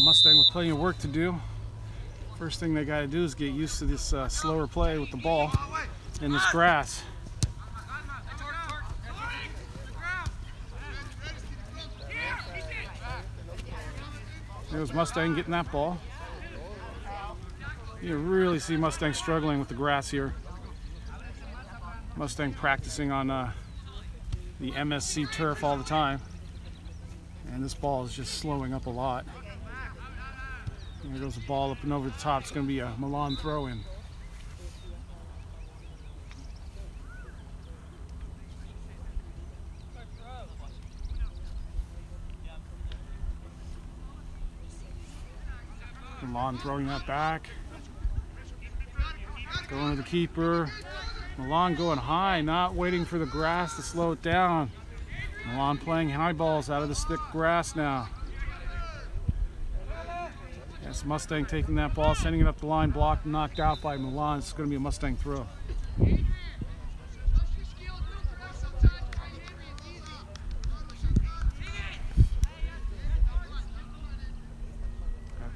Mustang with plenty of work to do. First thing they got to do is get used to this slower play with the ball in this grass. There's Mustang getting that ball. You really see Mustang struggling with the grass here. Mustang practicing on the MSC turf all the time. And this ball is just slowing up a lot. And there goes the ball up and over the top. It's going to be a Milan throw-in. Milan throwing that back. Going to the keeper. Milan going high, not waiting for the grass to slow it down. Milan playing high balls out of this thick grass now. Yes, Mustang taking that ball, sending it up the line, blocked and knocked out by Milan. It's going to be a Mustang throw.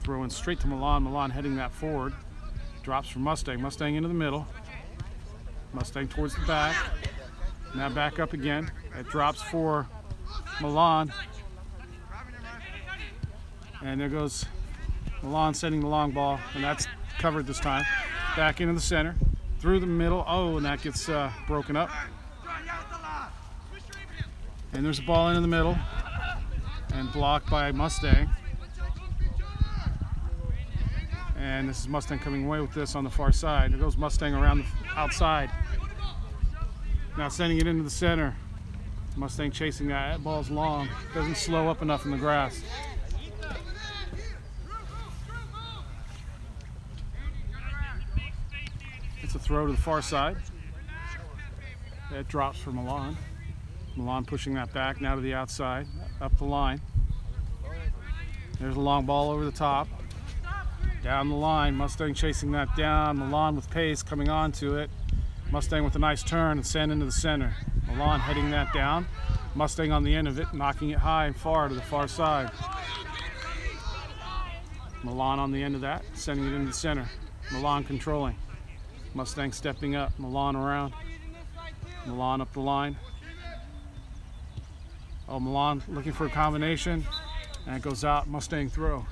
Throwing straight to Milan. Milan heading that forward. Drops for Mustang. Mustang into the middle. Mustang towards the back. Now back up again. It drops for Milan. And there goes Milan sending the long ball. And that's covered this time. Back into the center. Through the middle. Oh, and that gets broken up. And there's a ball into the middle. And blocked by Mustang. And this is Mustang coming away with this on the far side. There goes Mustang around the outside. Now sending it into the center. Mustang chasing that. That ball's long. Doesn't slow up enough in the grass. It's a throw to the far side. That drops for Milan. Milan pushing that back now to the outside. Up the line. There's a long ball over the top. Down the line, Mustang chasing that down. Milan with pace coming onto it. Mustang with a nice turn and send into the center. Milan heading that down. Mustang on the end of it, knocking it high and far to the far side. Milan on the end of that, sending it into the center. Milan controlling. Mustang stepping up. Milan around. Milan up the line. Oh, Milan looking for a combination. And it goes out. Mustang throw.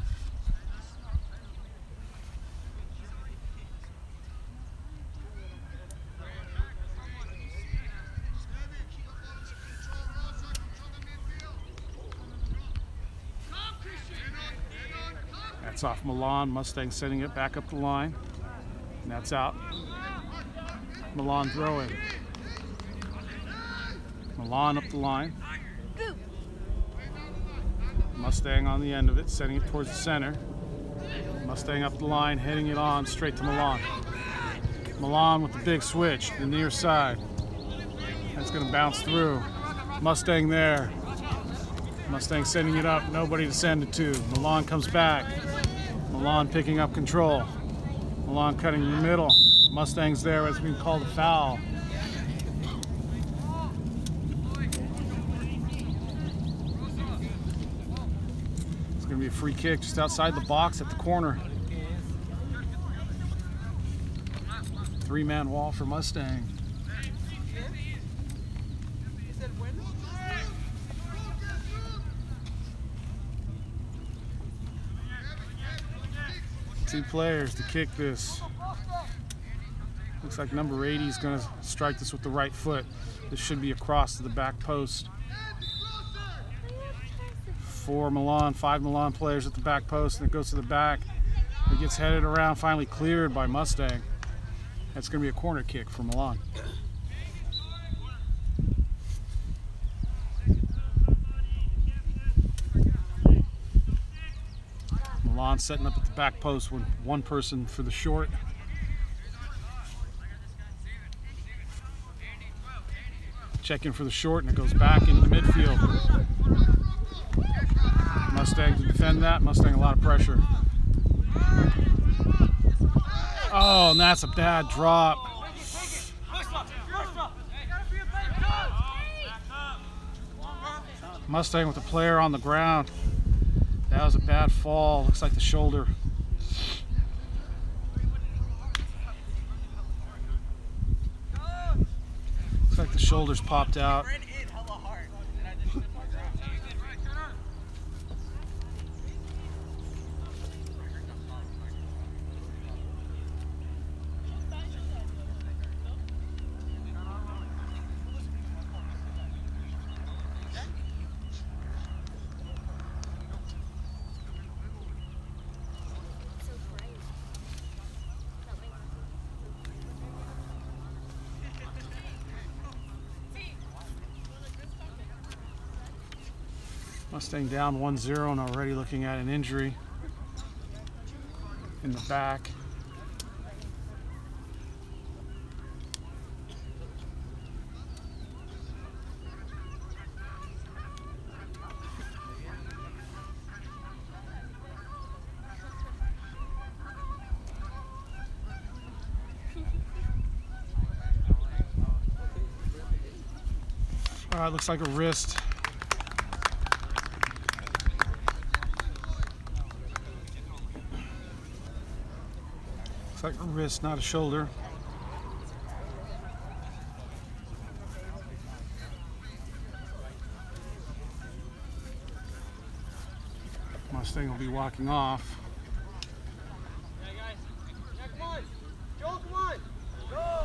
That's off Milan. Mustang sending it back up the line. And that's out. Milan throwing. Milan up the line. Mustang on the end of it, sending it towards the center. Mustang up the line, heading it on straight to Milan. Milan with the big switch, the near side. That's going to bounce through. Mustang there. Mustang sending it up, nobody to send it to. Milan comes back. Milan picking up control. Milan cutting in the middle. Mustang's there, it's being called a foul. It's going to be a free kick just outside the box at the corner. Three-man wall for Mustang. Two players to kick this. Looks like number 80 is going to strike this with the right foot. This should be across to the back post. 4 Milan, 5 Milan players at the back post, and it goes to the back. It gets headed around, finally cleared by Mustang. That's going to be a corner kick for Milan. Milan setting up at the back post with one person for the short. Checking for the short, and it goes back into the midfield. Mustang to defend that. Mustang a lot of pressure. Oh, and that's a bad drop. Mustang with the player on the ground. That was a bad fall. Looks like the shoulder. Looks like the shoulders popped out. Mustang down 1-0 and already looking at an injury in the back. Looks like a wrist. Looks like a wrist, not a shoulder. Mustang will be walking off. Hey guys, come on, Joel, come on, go.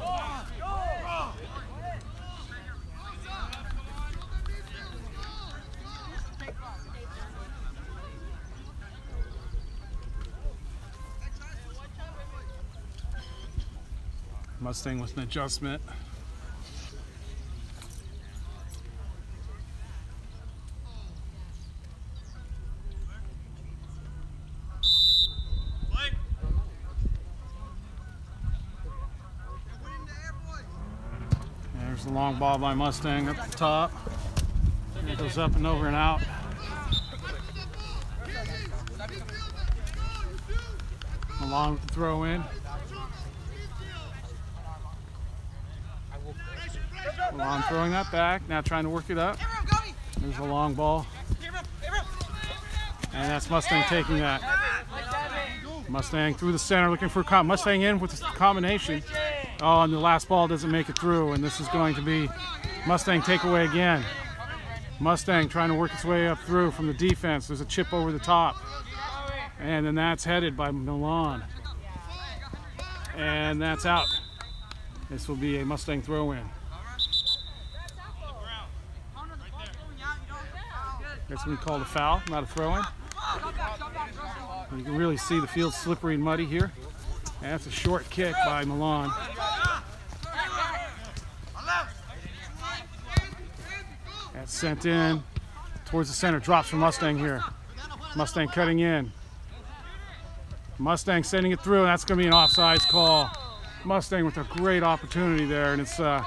Mustang with an adjustment. There's the long ball by Mustang up the top. And it goes up and over and out. Milan with the throw in. Milan throwing that back, now trying to work it up. There's a long ball. And that's Mustang taking that. Mustang through the center looking for a Mustang in with the combination. Oh, and the last ball doesn't make it through, and this is going to be Mustang takeaway again. Mustang trying to work its way up through from the defense. There's a chip over the top. And then that's headed by Milan. And that's out. This will be a Mustang throw-in. That's going to be called a foul, not a throw-in. You can really see the field slippery and muddy here. And that's a short kick by Milan. That's sent in towards the center. Drops from Mustang here. Mustang cutting in. Mustang sending it through, and that's going to be an offsides call. Mustang with a great opportunity there, and it's and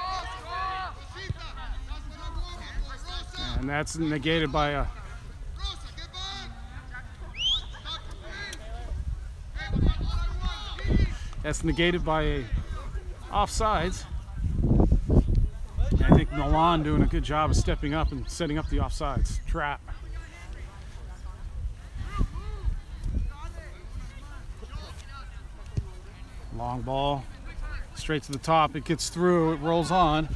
that's negated by a offsides. And I think Milan doing a good job of stepping up and setting up the offsides trap. Long ball, straight to the top. It gets through, it rolls on.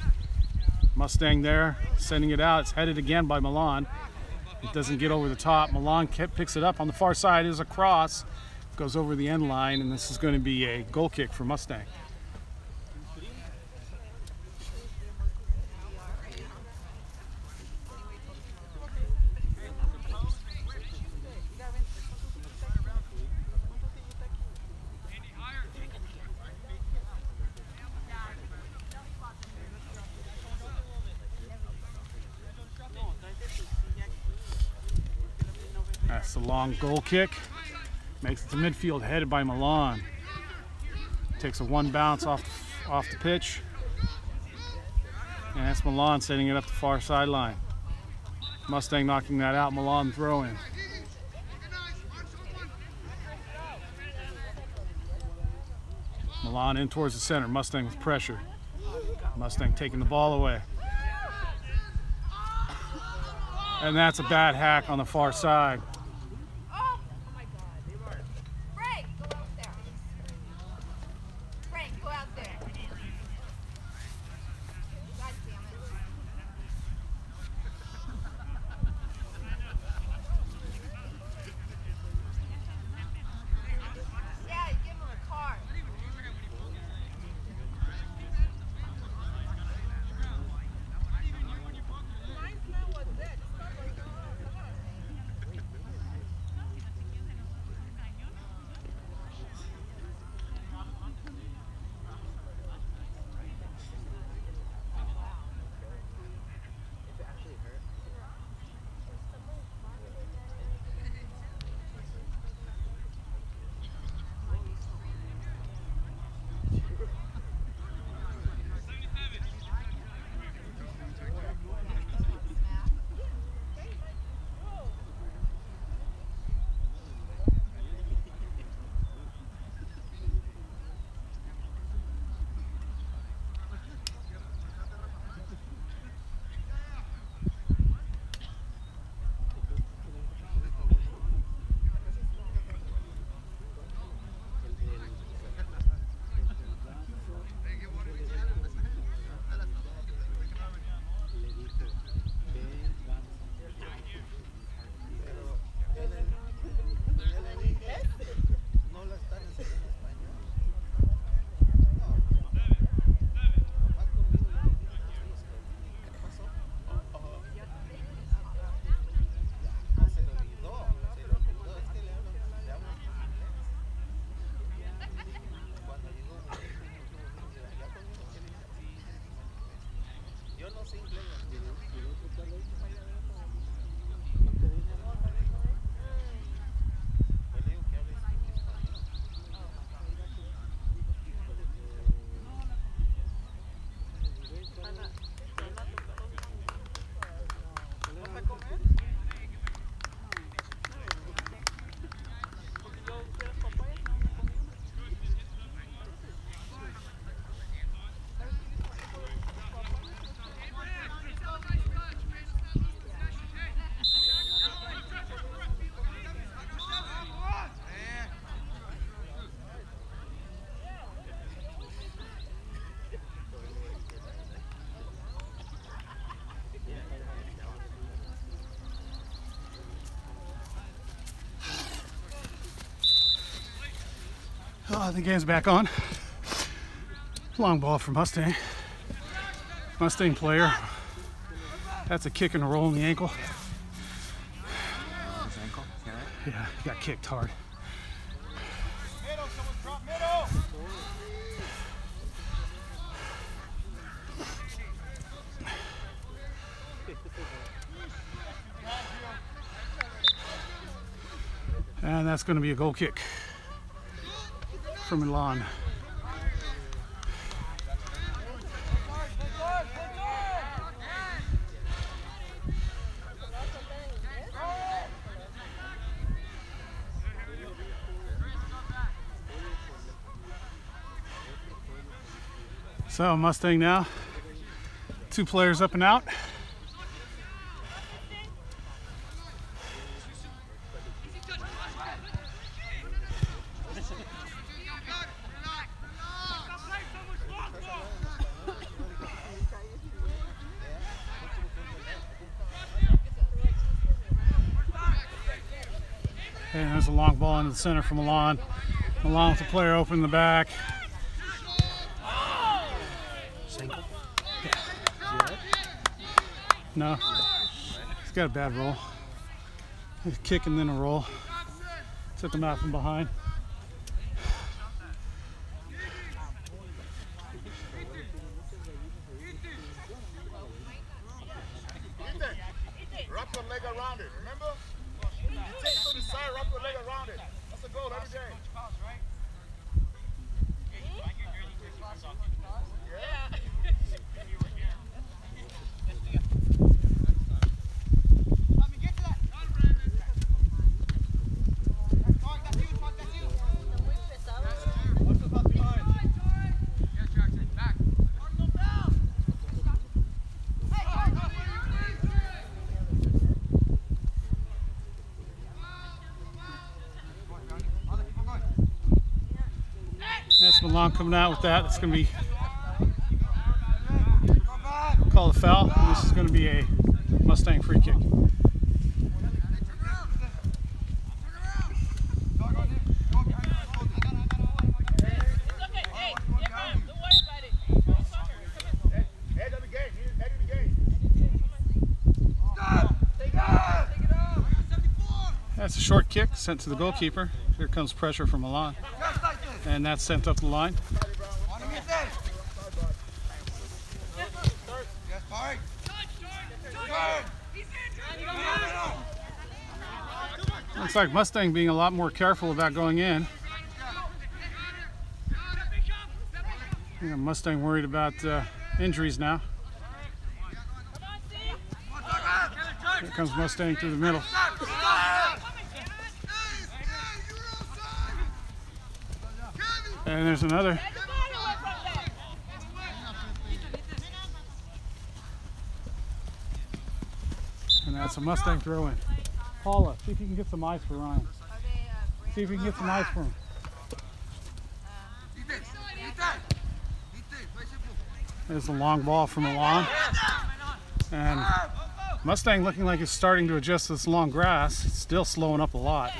Mustang there, sending it out. It's headed again by Milan. It doesn't get over the top. Milan picks it up on the far side. It is a cross. Goes over the end line, and this is going to be a goal kick for Mustang. That's the long goal kick. Makes it to midfield, headed by Milan. Takes a one bounce off the pitch. And that's Milan setting it up the far sideline. Mustang knocking that out, Milan throwing. Milan in towards the center, Mustang with pressure. Mustang taking the ball away. And that's a bad hack on the far side. Oh, the game's back on. Long ball for Mustang. Mustang player. That's a kick and a roll in the ankle. His ankle? Yeah, he got kicked hard. Middle, someone drop middle. And that's going to be a goal kick for Milan. So Mustang now, 2 players up and out. And there's a long ball into the center for Milan. Milan with the player open in the back. Single? No, he's got a bad roll. A kick and then a roll. Took him out from behind. Wrap your leg around it, remember? You take it to the side, wrap your leg around it. That's a goal every day. That's Milan coming out with that. It's going to be called a foul. And this is going to be a Mustang free kick. That's a short kick sent to the goalkeeper. Here comes pressure from Milan. And that's sent up the line. Looks like Mustang being a lot more careful about going in. Mustang worried about injuries now. Here comes Mustang through the middle. And there's another. And that's a Mustang throw in. Paula, see if you can get some ice for Ryan. See if you can get some ice for him. There's a long ball from Milan. And Mustang looking like it's starting to adjust to this long grass. It's still slowing up a lot.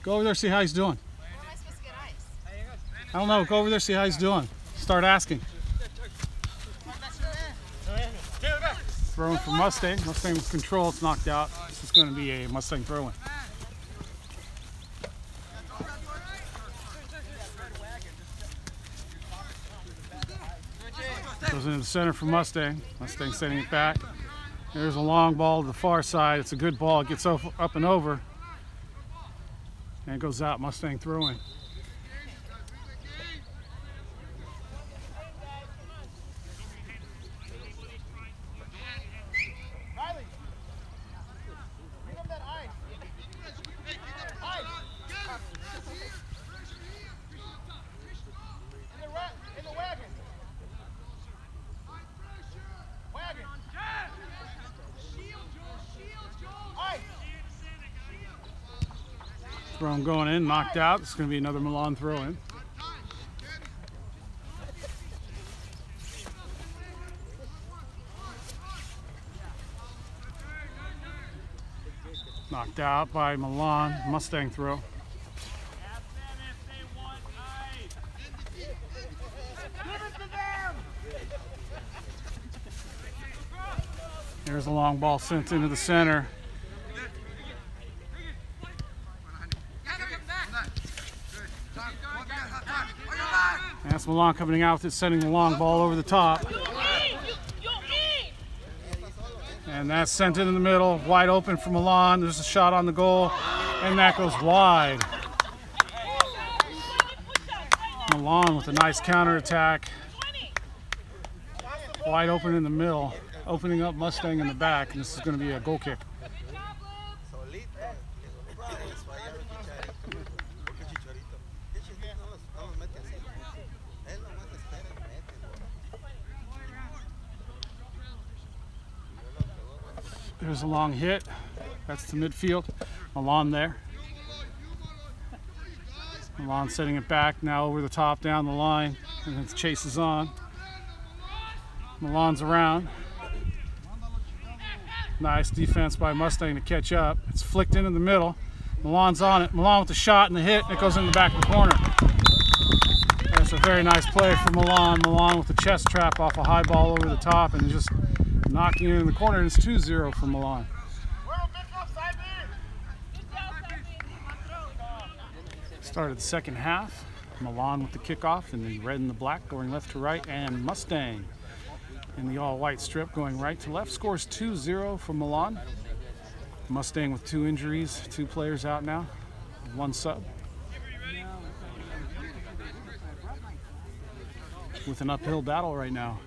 Go over there, see how he's doing. Where am I supposed to get ice? I don't know. Go over there, see how he's doing. Start asking. Throwing for Mustang. Mustang with control. It's knocked out. This is going to be a Mustang throw-in. Goes into the center for Mustang. Mustang sending it back. There's a long ball to the far side. It's a good ball. It gets up and over. And it goes out. Mustang throwing. Throw going in, knocked out. It's going to be another Milan throw in. Knocked out by Milan. Mustang throw. There's a long ball sent into the center. That's Milan coming out with it, sending the long ball over the top. And that's sent into the middle, wide open for Milan. There's a shot on the goal, and that goes wide. Milan with a nice counterattack. Wide open in the middle, opening up Mustang in the back, and this is going to be a goal kick. There's a long hit. That's the midfield. Milan there. Milan setting it back now over the top down the line, and then the chase is on. Milan's around. Nice defense by Mustang to catch up. It's flicked into the middle. Milan's on it. Milan with the shot and the hit, and it goes in the back of the corner. That's a very nice play for Milan. Milan with the chest trap off a high ball over the top and just knocking it in the corner, and it's 2-0 for Milan. Started the second half. Milan with the kickoff in the red and the black going left to right, and Mustang in the all-white strip going right to left. Scores 2-0 for Milan. Mustang with 2 injuries, 2 players out now, 1 sub. With an uphill battle right now.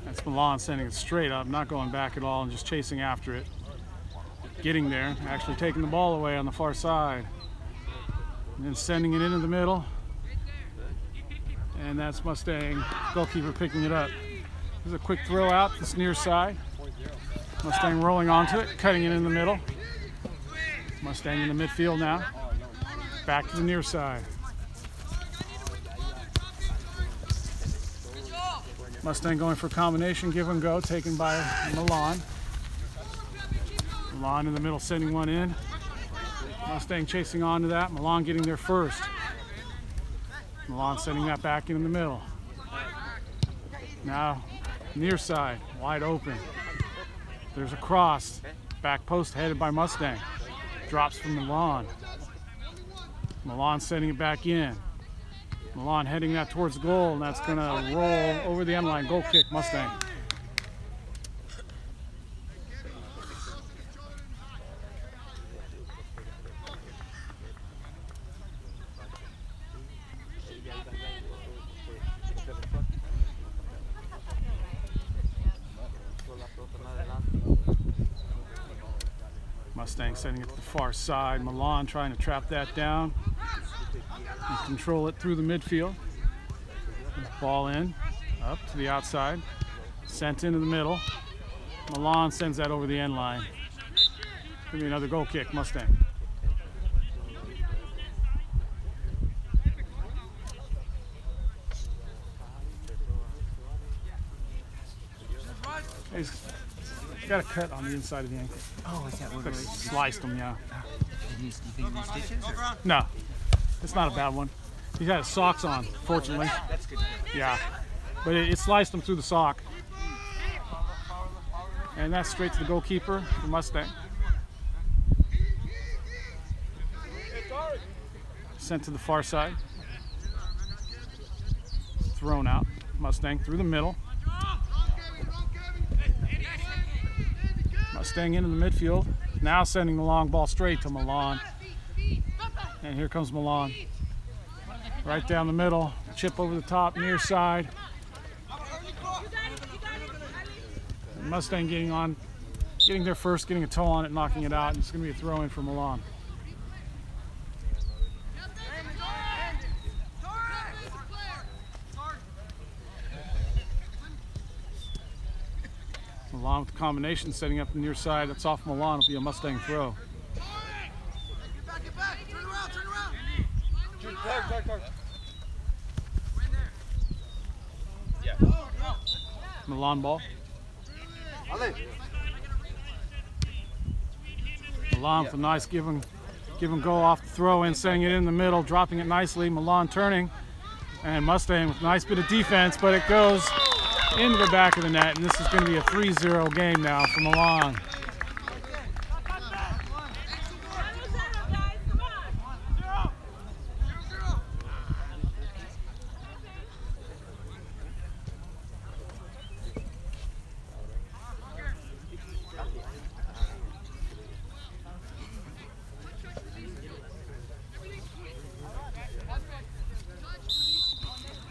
That's Milan sending it straight up, not going back at all and just chasing after it. Getting there, actually taking the ball away on the far side. And then sending it into the middle. And that's Mustang, goalkeeper picking it up. There's a quick throw out this near side. Mustang rolling onto it, cutting it in the middle. Mustang in the midfield now. Back to the near side. Mustang going for a combination, give and go, taken by Milan. Milan in the middle, sending one in. Mustang chasing on to that. Milan getting there first. Milan sending that back in the middle. Now, near side, wide open. There's a cross. Back post headed by Mustang. Drops from Milan. Milan sending it back in. Milan heading that towards the goal, and that's going to roll over the end line. Goal kick, Mustang. Mustang sending it to the far side. Milan trying to trap that down and control it through the midfield. Ball in, up to the outside, sent into the middle. Milan sends that over the end line. Give me another goal kick, Mustang. He's got a cut on the inside of the ankle. Oh, is that what it is? Sliced him, yeah. You think you need stitches? Or? No, it's not a bad one. He's got his socks on, fortunately. That's good. Yeah, but it sliced him through the sock. And that's straight to the goalkeeper for Mustang. sent to the far side. Thrown out. Mustang through the middle. Mustang into the midfield. Now sending the long ball straight to Milan. And here comes Milan. Right down the middle. Chip over the top, near side. And Mustang getting there first, getting a toe on it, knocking it out. And it's going to be a throw in for Milan. Milan with the combination, setting up the near side. That's off Milan. It'll be a Mustang throw. Milan ball. Milan with a nice give and go off the throw in, setting it in the middle, dropping it nicely. Milan turning, and Mustang with a nice bit of defense, but it goes into the back of the net, and this is going to be a 3-0 game now for Milan.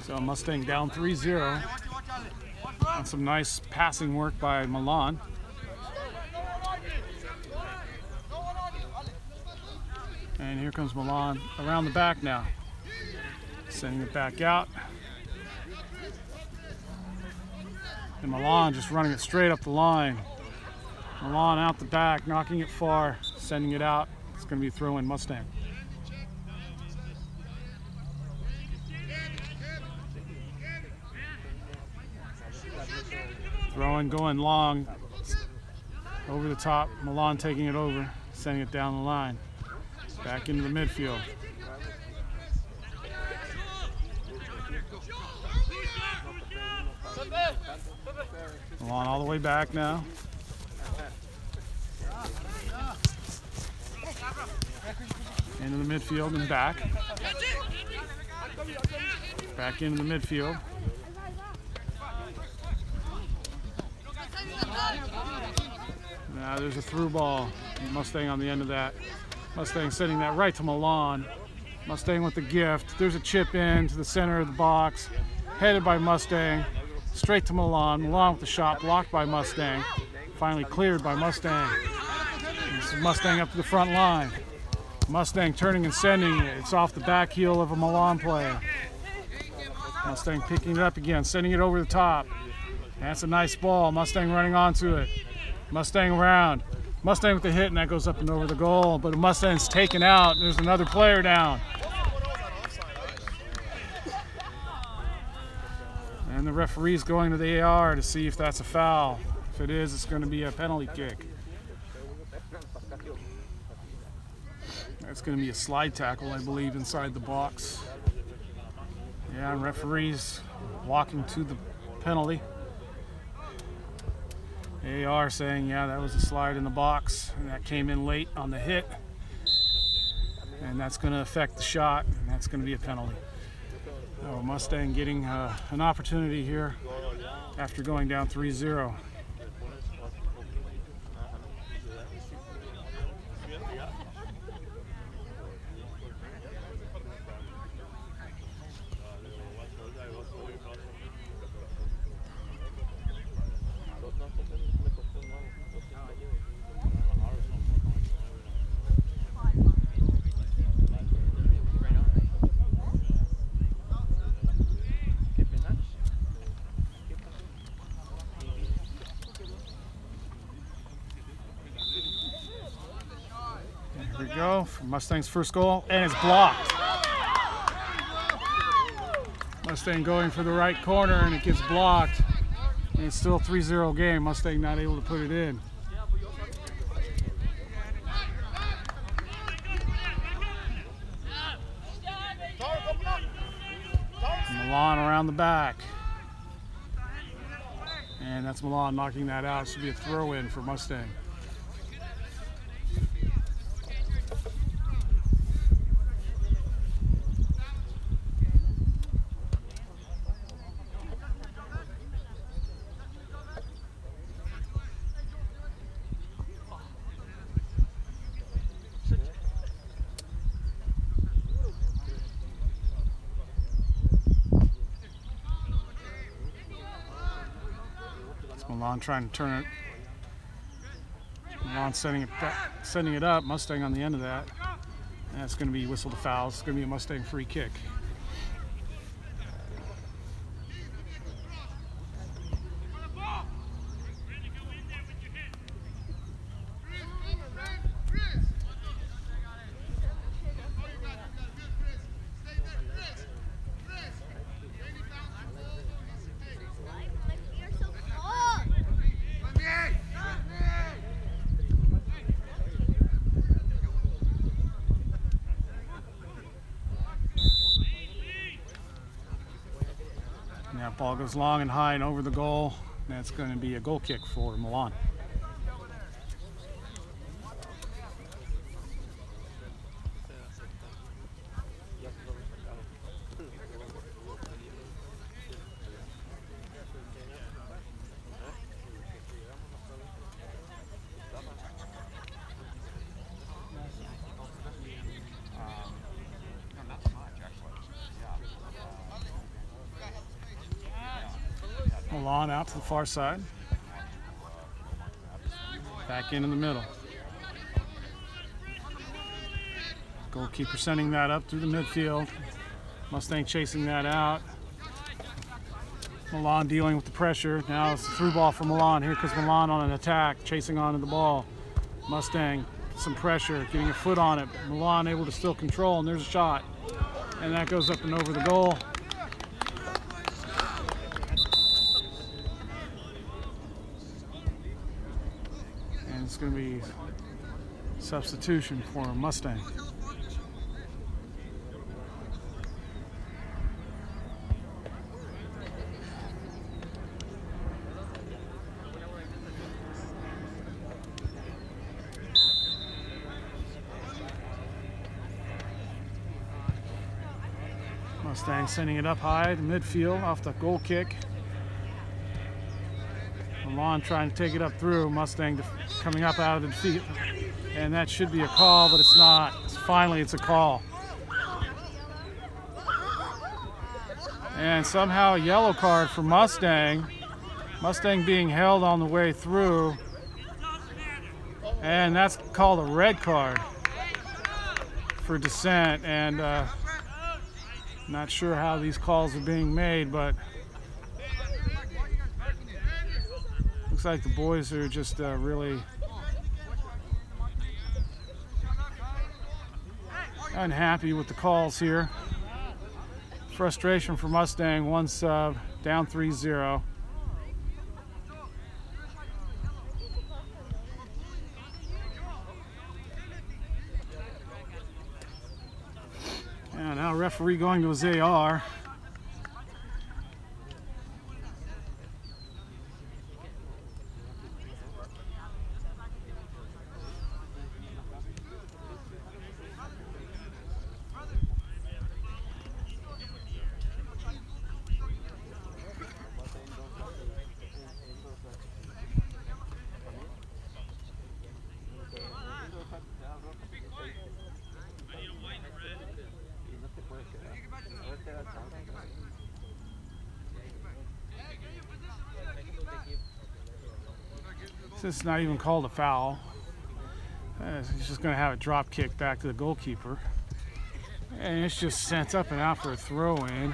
So Mustang down 3-0 on some nice passing work by Milan. And here comes Milan around the back now. Sending it back out. And Milan just running it straight up the line. Milan out the back, knocking it far, sending it out. It's going to be a throw in Mustang. Throwing, going long, over the top. Milan taking it over, sending it down the line, back into the midfield. Milan all the way back now. Into the midfield and back. Back into the midfield. Now there's a through ball. Mustang on the end of that. Mustang sending that right to Milan. Mustang with the gift. There's a chip in to the center of the box. Headed by Mustang. Straight to Milan. Milan with the shot. Blocked by Mustang. Finally cleared by Mustang. This is Mustang up to the front line. Mustang turning and sending it. It's off the back heel of a Milan player. Mustang picking it up again. Sending it over the top. That's a nice ball. Mustang running onto it. Mustang around. Mustang with the hit, and that goes up and over the goal. But Mustang's taken out. There's another player down. And the referee's going to the AR to see if that's a foul. If it is, it's going to be a penalty kick. That's going to be a slide tackle, I believe, inside the box. Yeah, and referee's walking to the penalty. AR saying, yeah, that was a slide in the box, and that came in late on the hit, and that's going to affect the shot, and that's going to be a penalty. So Mustang getting an opportunity here after going down 3-0. Here we go for Mustang's first goal, and it's blocked. Mustang going for the right corner, and it gets blocked. And it's still a 3-0 game. Mustang not able to put it in. Milan around the back. And that's Milan knocking that out. It should be a throw-in for Mustang. Milan trying to turn it. Milan sending it up. Mustang on the end of that. And that's going to be whistled a foul. It's going to be a Mustang free kick. And that ball goes long and high and over the goal. That's going to be a goal kick for Milan. Milan out to the far side. Back in the middle. Goalkeeper sending that up through the midfield. Mustang chasing that out. Milan dealing with the pressure. Now it's a through ball for Milan. Here comes Milan on an attack, chasing onto the ball. Mustang, some pressure, getting a foot on it. Milan able to still control, and there's a shot. And that goes up and over the goal. It's going to be substitution for Mustang. Mustang sending it up high to midfield off the goal kick. Milan trying to take it up through. Mustang coming up out of the defeat. And that should be a call, but it's not. Finally, it's a call. And somehow a yellow card for Mustang. Mustang being held on the way through. And that's called a red card for dissent. And not sure how these calls are being made, but looks like the boys are just really unhappy with the calls here. Frustration for Mustang, one sub, down 3-0. And now referee going to his AR. This is not even called a foul. He's just going to have a drop kick back to the goalkeeper. And it's just sent up and out for a throw-in.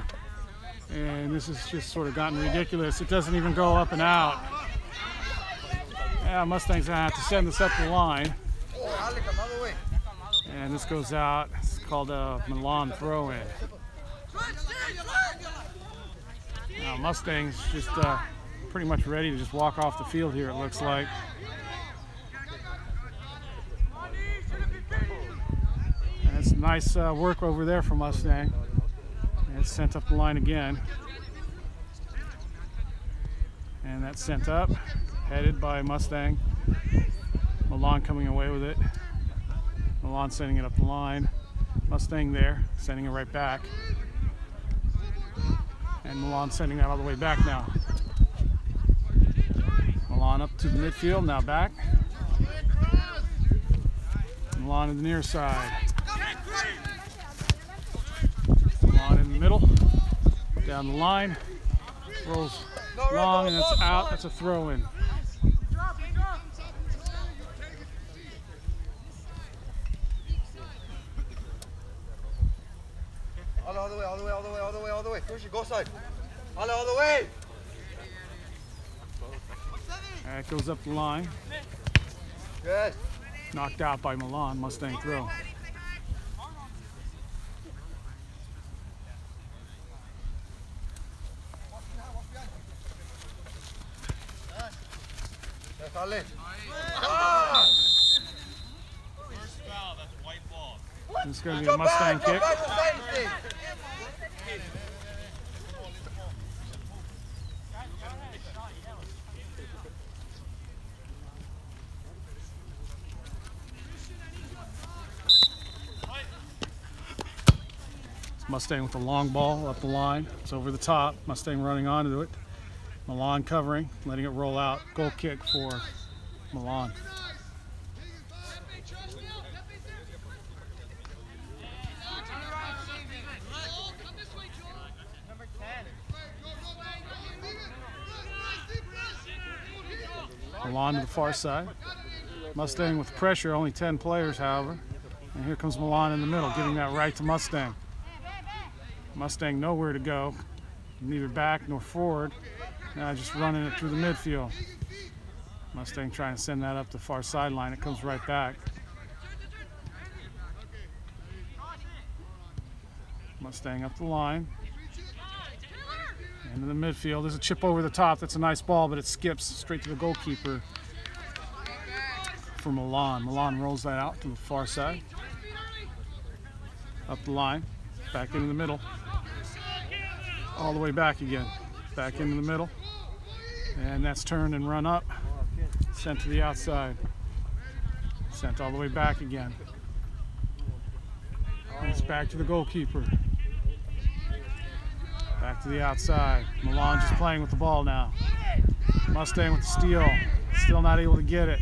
And this has just sort of gotten ridiculous. It doesn't even go up and out. Yeah, Mustang's going to have to send this up the line. And this goes out. It's called a Milan throw-in. Now Mustang's just pretty much ready to just walk off the field here, it looks like. And it's nice work over there for Mustang. And it's sent up the line again. And that's sent up, headed by Mustang. Milan coming away with it. Milan sending it up the line. Mustang there, sending it right back. And Milan sending that all the way back now. Milan up to the midfield, now back. Milan in the near side. Milan in the middle, down the line. Rolls long and it's out. That's a throw in. All the way, all the way, all the way, all the way, all the way. Push it, go side. All the way. That goes up the line. Good. Knocked out by Milan. Mustang throw. This is going to be a Mustang kick. It's Mustang with the long ball up the line. It's over the top. Mustang running onto it. Milan covering, letting it roll out. Goal kick for Milan. Milan to the far side. Mustang with pressure, only 10 players, however. And here comes Milan in the middle, giving that right to Mustang. Mustang nowhere to go, neither back nor forward. Now just running it through the midfield. Mustang trying to send that up the far sideline. It comes right back. Mustang up the line. Into the midfield. There's a chip over the top. That's a nice ball, but it skips straight to the goalkeeper for Milan. Milan rolls that out to the far side. Up the line. Back into the middle. All the way back again. Back into the middle. And that's turned and run up. Sent to the outside. Sent all the way back again. And it's back to the goalkeeper. Back to the outside. Milan just playing with the ball now. Mustang with the steal. Still not able to get it.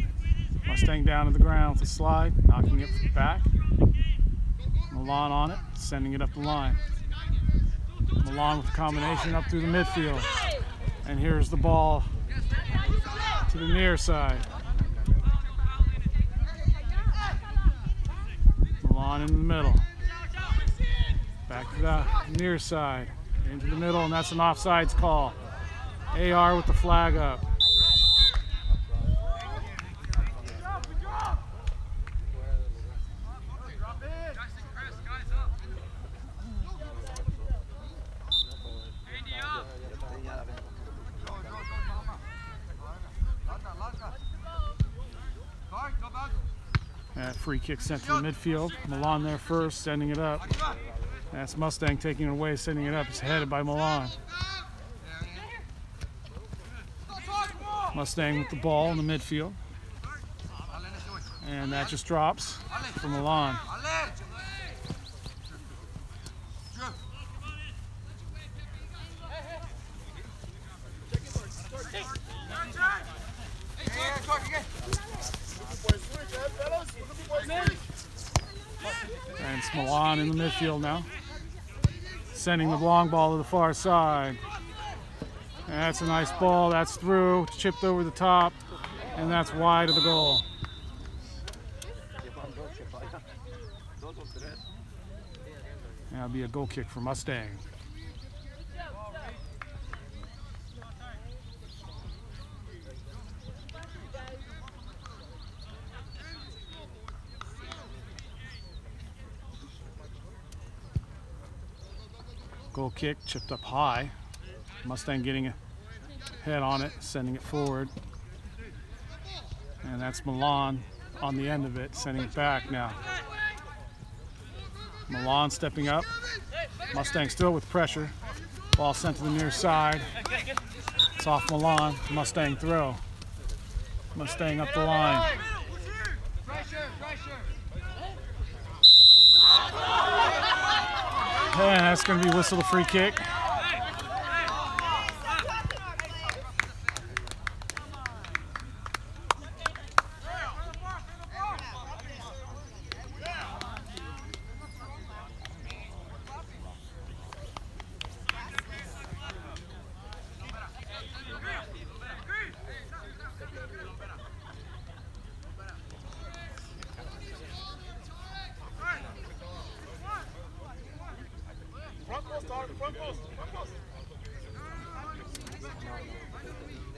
Mustang down to the ground with the slide. Knocking it back. Milan on it. Sending it up the line. Milan with the combination up through the midfield. And here's the ball to the near side. Milan in the middle. Back to the near side. Into the middle, and that's an offsides call. AR with the flag up. That free kick sent to the midfield. Milan there first, sending it up. That's Mustang taking it away, sending it up. It's headed by Milan. Mustang with the ball in the midfield. And that just drops for Milan. And it's Milan in the midfield now. Sending the long ball to the far side. That's a nice ball. That's through. Chipped over the top. And that's wide of the goal. That'll be a goal kick for Mustang. Goal kick, chipped up high. Mustang getting a head on it, sending it forward. And that's Milan on the end of it, sending it back now. Milan stepping up. Mustang still with pressure. Ball sent to the near side. It's off Milan. Mustang throw. Mustang up the line. And that's going to be whistled a free kick.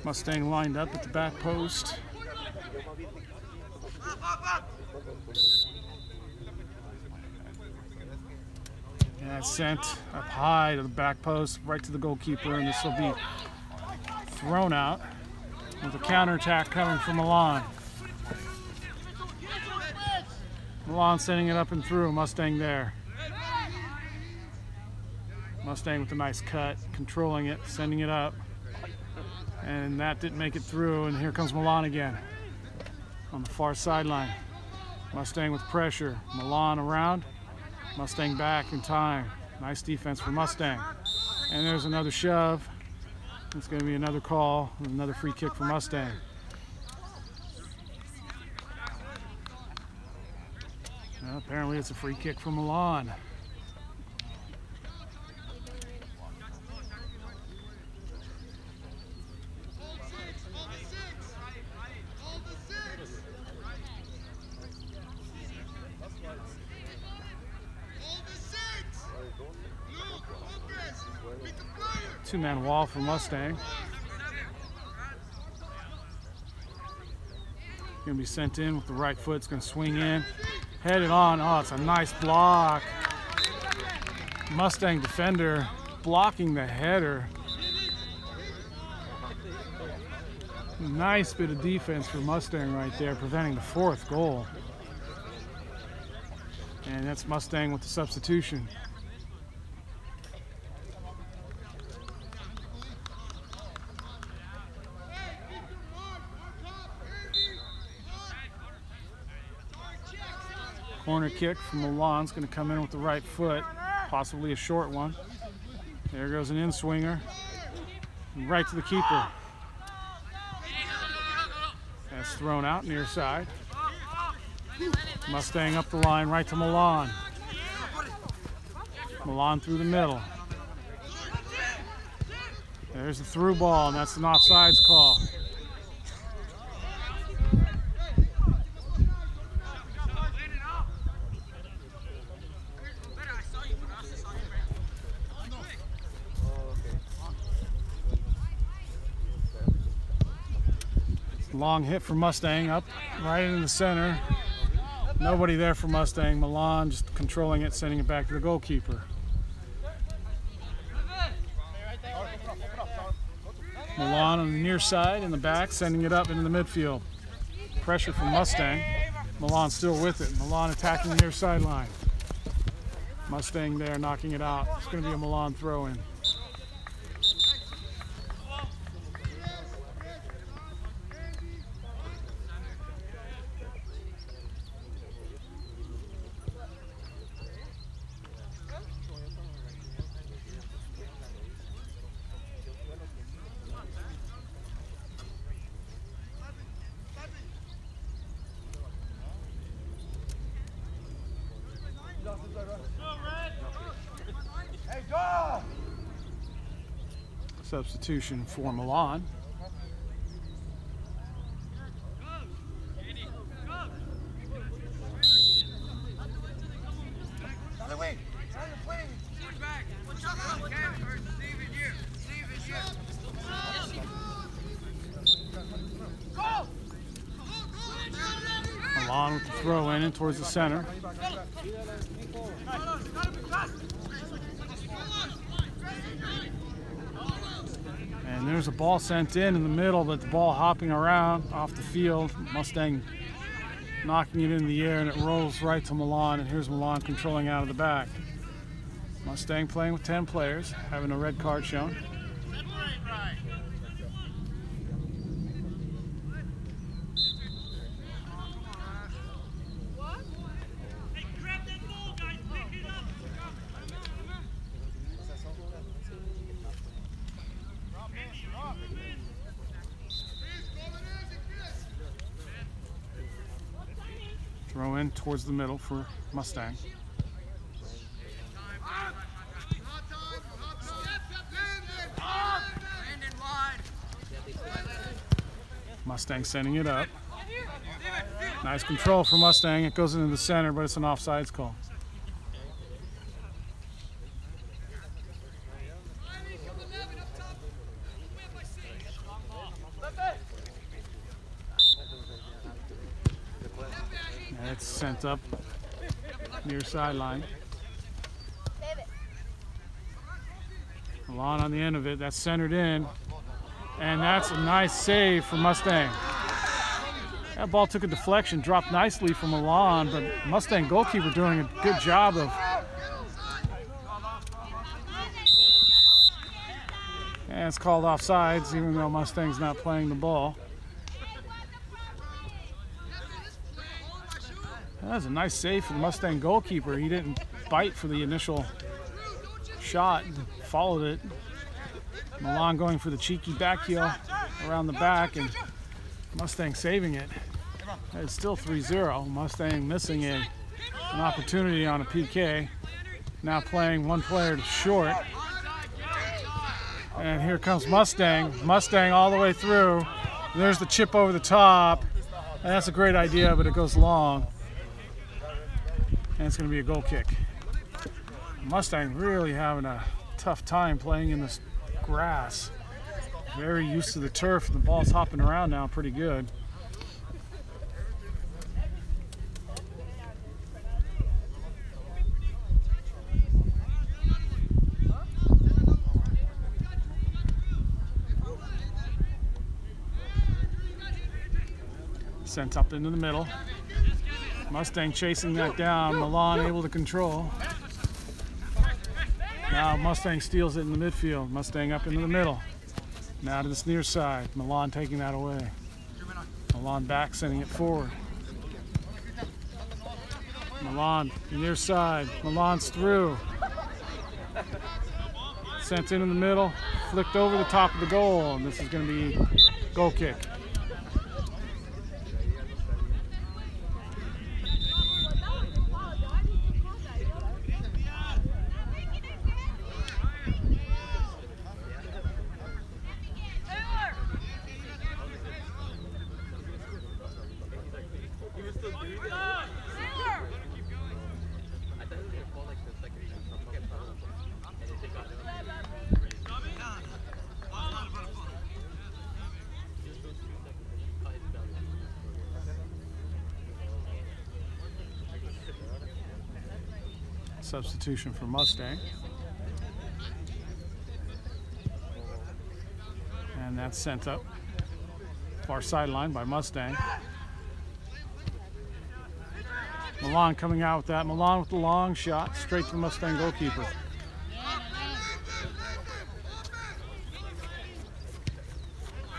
Mustang lined up at the back post. And it's sent up high to the back post, right to the goalkeeper, and this will be thrown out with a counterattack coming from Milan. Milan sending it up and through, Mustang there. Mustang with a nice cut, controlling it, sending it up. And that didn't make it through, and here comes Milan again on the far sideline. Mustang with pressure, Milan around, Mustang back in time. Nice defense for Mustang. And there's another shove. It's going to be another call, another free kick for Mustang. Well, apparently it's a free kick for Milan. Two-man wall for Mustang. Going to be sent in with the right foot. It's going to swing in. Headed on. Oh, it's a nice block. Mustang defender blocking the header. Nice bit of defense for Mustang right there, preventing the fourth goal. And that's Mustang with the substitution. Corner kick from Milan's going to come in with the right foot, possibly a short one. There goes an in-swinger, right to the keeper. That's thrown out near side. Mustang up the line, right to Milan. Milan through the middle. There's the through ball, and that's an offsides call. Long hit for Mustang, up right into the center. Nobody there for Mustang. Milan just controlling it, sending it back to the goalkeeper. Milan on the near side in the back, sending it up into the midfield. Pressure from Mustang. Milan still with it. Milan attacking the near sideline. Mustang there knocking it out. It's going to be a Milan throw-in. Substitution for Milan. Milan with the throw in towards the center. And there's a ball sent in the middle, but the ball hopping around off the field. Mustang knocking it in the air, and it rolls right to Milan, and here's Milan controlling out of the back. Mustang playing with 10 players, having a red card shown. Throw in towards the middle for Mustang. Mustang sending it up. Nice control for Mustang. It goes into the center, but it's an offsides call. That's sent up near sideline. Milan on the end of it. That's centered in. And that's a nice save for Mustang. That ball took a deflection, dropped nicely from Milan, but Mustang goalkeeper doing a good job of. And it's called offsides, even though Mustang's not playing the ball. That was a nice save for the Mustang goalkeeper. He didn't bite for the initial shot, followed it. Milan going for the cheeky back heel around the back, and Mustang saving it. It's still 3-0. Mustang missing an opportunity on a PK. Now playing one player to short. And here comes Mustang. Mustang all the way through. There's the chip over the top. And that's a great idea, but it goes long. And it's going to be a goal kick. Mustang really having a tough time playing in this grass. Very used to the turf. The ball's hopping around now pretty good. Sent up into the middle. Mustang chasing that down. Milan able to control. Now Mustang steals it in the midfield. Mustang up into the middle. Now to this near side. Milan taking that away. Milan back, sending it forward. Milan near side. Milan's through. Sent into the middle. Flicked over the top of the goal. And this is going to be goal kick. Substitution for Mustang. And that's sent up far sideline by Mustang. Milan coming out with that. Milan with the long shot straight to the Mustang goalkeeper.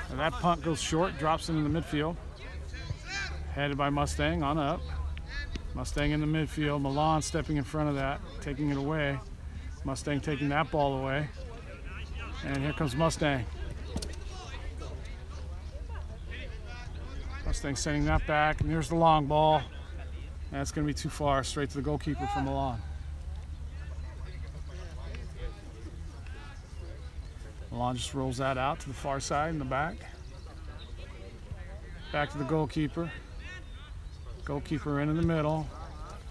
And that punt goes short, drops into the midfield. Headed by Mustang on up. Mustang in the midfield. Milan stepping in front of that, taking it away. Mustang taking that ball away. And here comes Mustang. Mustang sending that back, and here's the long ball. That's going to be too far, straight to the goalkeeper from Milan. Milan just rolls that out to the far side in the back. Back to the goalkeeper. Goalkeeper in the middle.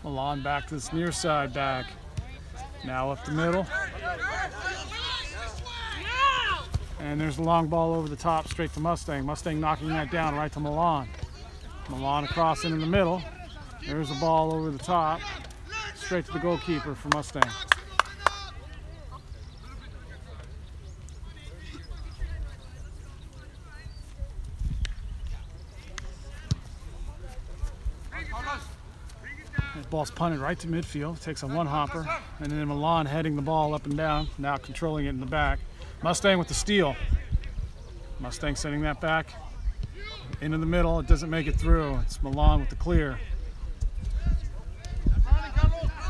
Milan back to this near side back. Now up the middle. And there's the long ball over the top straight to Mustang. Mustang knocking that down right to Milan. Milan across into the middle. There's the ball over the top straight to the goalkeeper for Mustang. The ball's punted right to midfield, takes a one-hopper, and then Milan heading the ball up and down, now controlling it in the back. Mustang with the steal. Mustang sending that back into the middle. It doesn't make it through. It's Milan with the clear.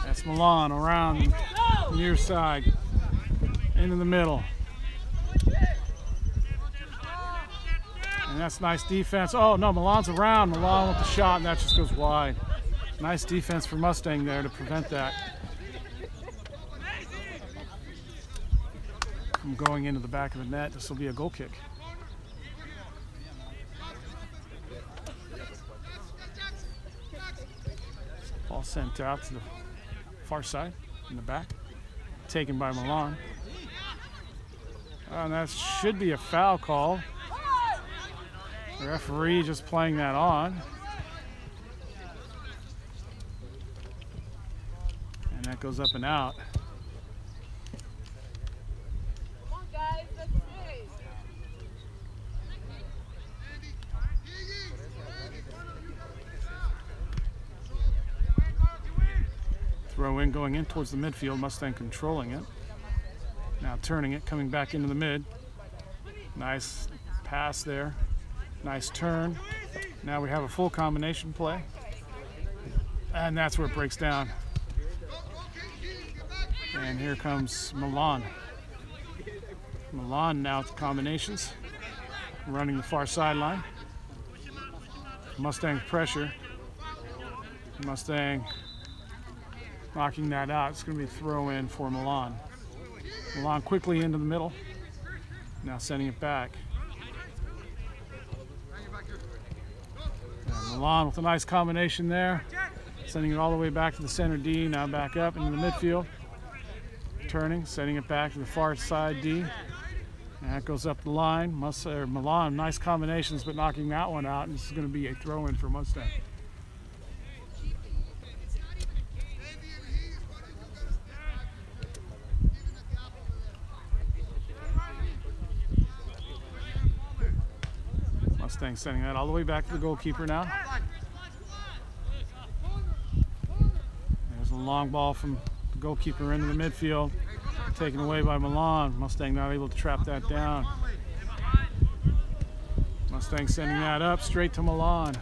That's Milan around the near side, into the middle. And that's nice defense. Oh no, Milan's around. Milan with the shot, and that just goes wide. Nice defense for Mustang there to prevent that from going into the back of the net. This will be a goal kick. Ball sent out to the far side in the back, taken by Milan. And that should be a foul call. The referee just playing that on. goes up and out. Come on, guys, let's see. Throw in going in towards the midfield. Mustang controlling it. Now turning it, coming back into the mid. Nice pass there. Nice turn. Now we have a full combination play. And that's where it breaks down. And here comes Milan. Milan now with the combinations. Running the far sideline. Mustang pressure. Mustang knocking that out. It's going to be a throw in for Milan. Milan quickly into the middle. Now sending it back. And Milan with a nice combination there. Sending it all the way back to the center D. Now back up into the midfield. Turning, sending it back to the far side D. And that goes up the line. Milan, nice combinations, but knocking that one out. And this is going to be a throw in for Mustang. Mustang sending that all the way back to the goalkeeper now. There's a long ball from the goalkeeper into the midfield. Taken away by Milan. Mustang not able to trap that down. Mustang sending that up straight to Milan.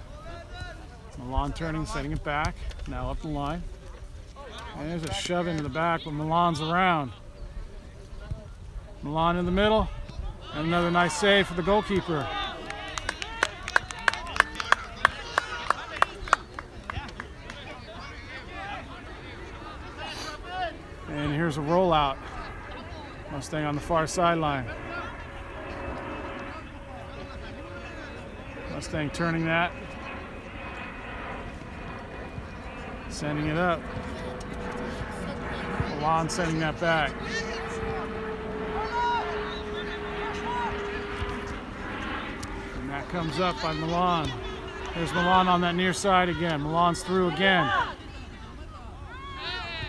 Milan turning, setting it back. Now up the line. And there's a shove into the back, but Milan's around. Milan in the middle. And another nice save for the goalkeeper. And here's a rollout. Mustang on the far sideline. Mustang turning that. Sending it up. Milan sending that back. And that comes up by Milan. There's Milan on that near side again. Milan's through again.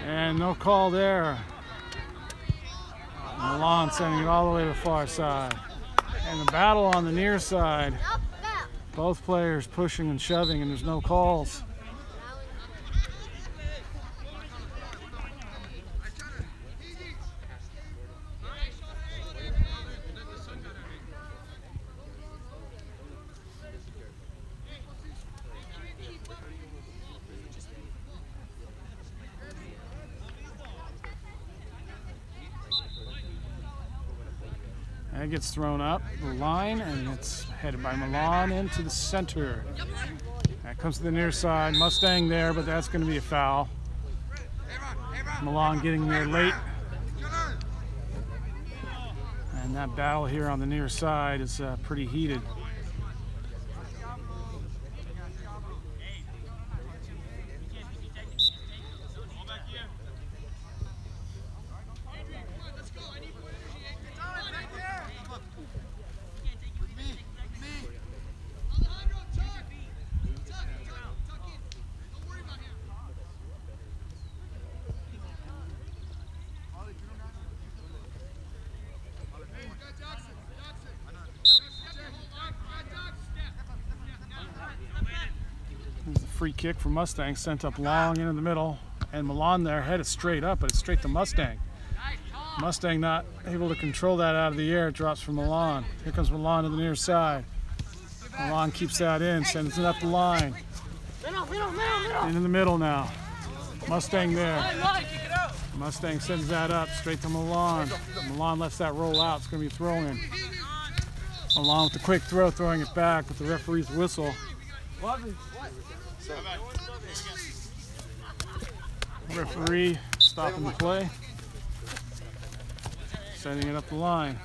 And no call there. Milan sending it all the way to the far side. And the battle on the near side. Both players pushing and shoving, and there's no calls. That gets thrown up the line, and it's headed by Milan into the center. That comes to the near side. Mustang there, but that's going to be a foul. Milan getting there late. And that battle here on the near side is pretty heated. There's a free kick for Mustang, sent up long into the middle, and Milan there headed straight up, but it's straight to Mustang. Mustang not able to control that out of the air. It drops from Milan. Here comes Milan to the near side. Milan keeps that in, sends it up the line. In the middle now. Mustang there. Mustang sends that up straight to Milan. Milan lets that roll out. It's going to be a throw in. Milan with the quick throw, throwing it back with the referee's whistle. Referee stopping the play. Sending it up the line.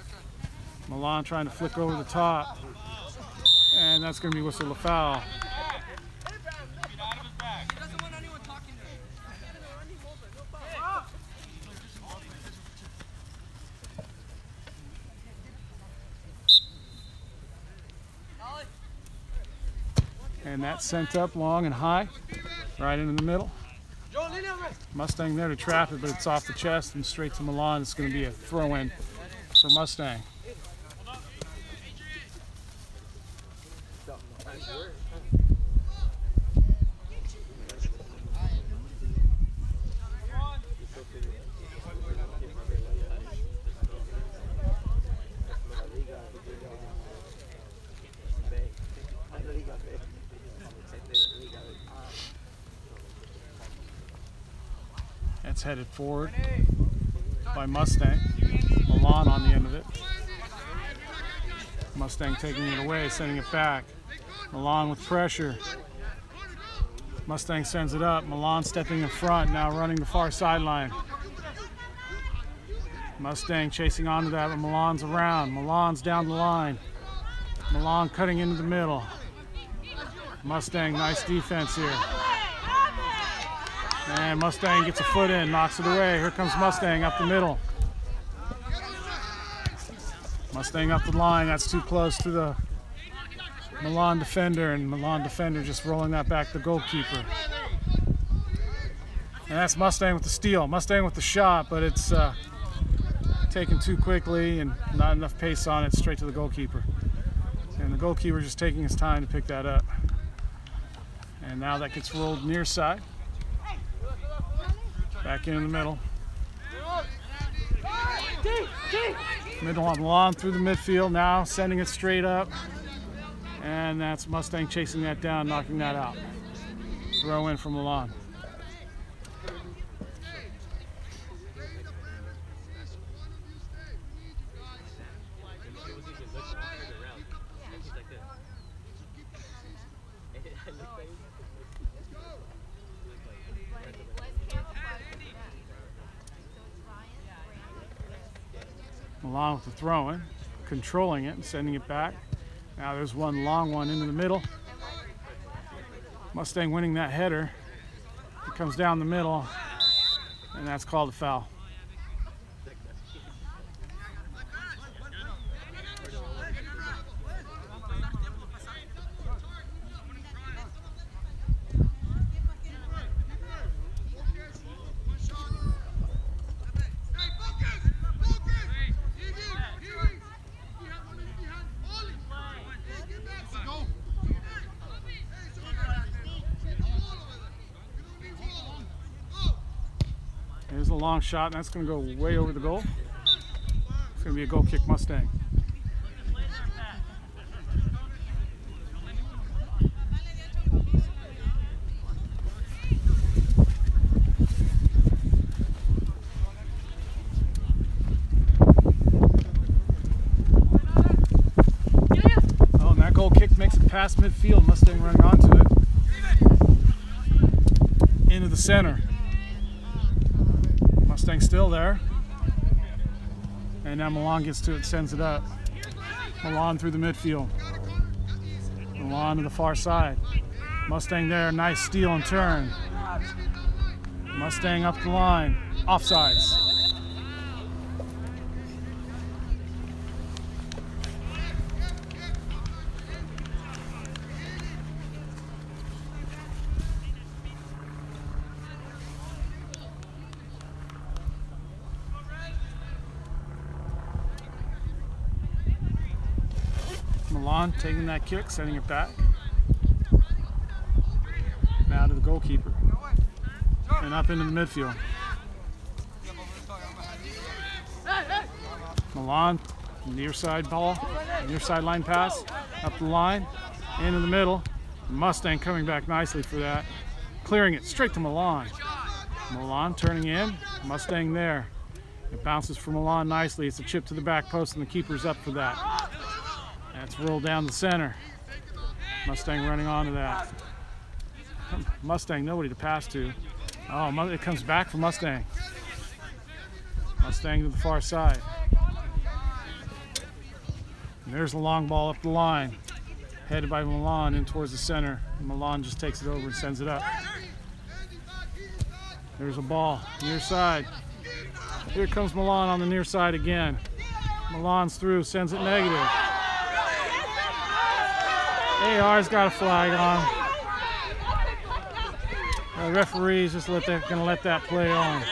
Milan trying to flick over the top. And that's going to be whistled a foul. And that's sent up long and high, right into the middle. Mustang there to trap it, but it's off the chest and straight to Milan. It's going to be a throw-in for Mustang. That's headed forward by Mustang. Milan on the end of it. Mustang taking it away, sending it back. Milan with pressure. Mustang sends it up. Milan stepping in front, now running the far sideline. Mustang chasing onto that, but Milan's around. Milan's down the line. Milan cutting into the middle. Mustang, nice defense here. And Mustang gets a foot in, knocks it away. Here comes Mustang up the middle. Mustang up the line, that's too close to the Milan defender, and Milan defender just rolling that back to the goalkeeper. And that's Mustang with the steal. Mustang with the shot, but it's taken too quickly and not enough pace on it, straight to the goalkeeper. And the goalkeeper just taking his time to pick that up. And now that gets rolled near side. Back in the middle. Middle on Milan through the midfield, now sending it straight up. And that's Mustang chasing that down, knocking that out. Throw in from Milan. Milan with the throw-in, controlling it and sending it back. Now there's one long one into the middle. Mustang winning that header. It comes down the middle, and that's called a foul. There's a long shot, and that's going to go way over the goal. It's going to be a goal kick Mustang. Oh, and that goal kick makes it past midfield. Mustang running onto it. Into the center. Mustang still there, and now Milan gets to it, sends it up. Milan through the midfield. Milan to the far side. Mustang there, nice steal and turn. Mustang up the line, offsides. Milan taking that kick, sending it back. Now to the goalkeeper. And up into the midfield. Milan, near side ball, near sideline pass, up the line, into the middle. Mustang coming back nicely for that. Clearing it straight to Milan. Milan turning in, Mustang there. It bounces for Milan nicely. It's a chip to the back post, and the keeper's up for that. That's rolled down the center. Mustang running onto that. Mustang, nobody to pass to. Oh, it comes back for Mustang. Mustang to the far side. And there's the long ball up the line. Headed by Milan in towards the center. Milan just takes it over and sends it up. There's a ball, near side. Here comes Milan on the near side again. Milan's through, sends it negative. AR's got a flag on. The referee's just gonna let that play on.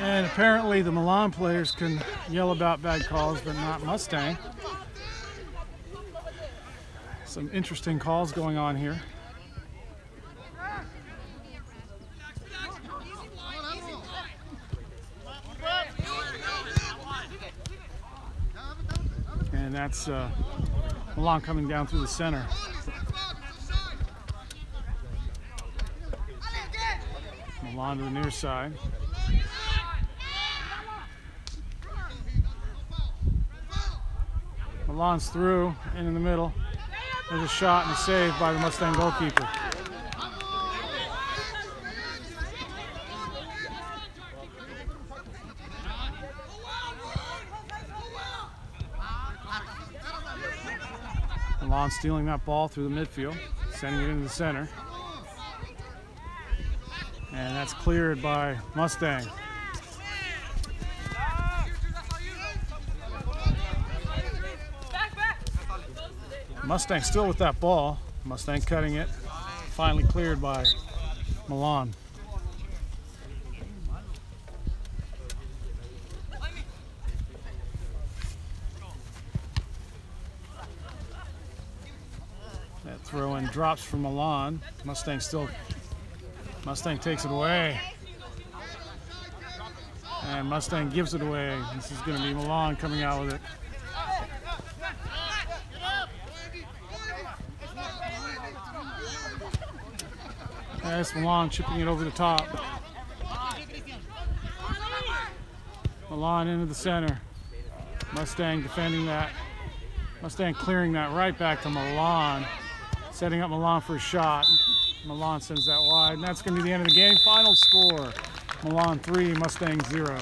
And apparently the Milan players can yell about bad calls, but not Mustang. Some interesting calls going on here. And that's Milan coming down through the center. Milan to the near side. Milan's through and in the middle. There's a shot and a save by the Mustang goalkeeper. Milan stealing that ball through the midfield, sending it into the center. And that's cleared by Mustang. Mustang still with that ball. Mustang cutting it. Finally cleared by Milan. That throw in drops from Milan. Mustang takes it away. And Mustang gives it away. This is going to be Milan coming out with it. That's Milan chipping it over the top. Milan into the center. Mustang defending that. Mustang clearing that right back to Milan. Setting up Milan for a shot. Milan sends that wide, and that's going to be the end of the game. Final score, Milan 3, Mustang 0.